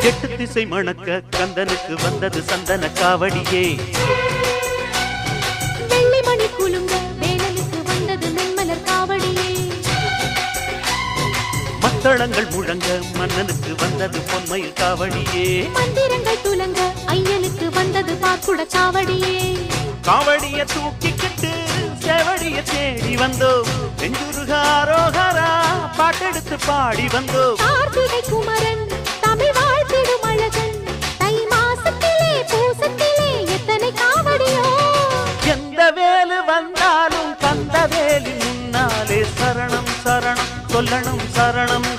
எட்டு திசை மணக்க கந்தனுக்கு வந்தது சந்தன காவடியே. வெள்ளி மணி குலுங்க வேலனுக்கு வந்தது மென்மலர் காவடியே. மத்தளங்கள் முழங்க மன்னனுக்கு வந்தது பொன்மயில் காவடியே. மந்திரங்கள் துலங்க ஐயனுக்கு வந்தது பாக்குட சாவடியே. காவடிய தூக்கிக்கிட்டு சேவடிய தேடி வந்தோம். நெஞ்சுருகாரோகரா பாட்டெடுத்து பாடி வந்தோம். கார்த்திகை குமரன் தமிழ் வாழ்த்திடும் அழகன் தை மாசத்திலே பூசத்திலே எத்தனை காவடியோ. எந்த வேலு வந்தாலும் கந்த வேலி முன்னாலே சரணம் சரணம் சொல்லணும் சரணம்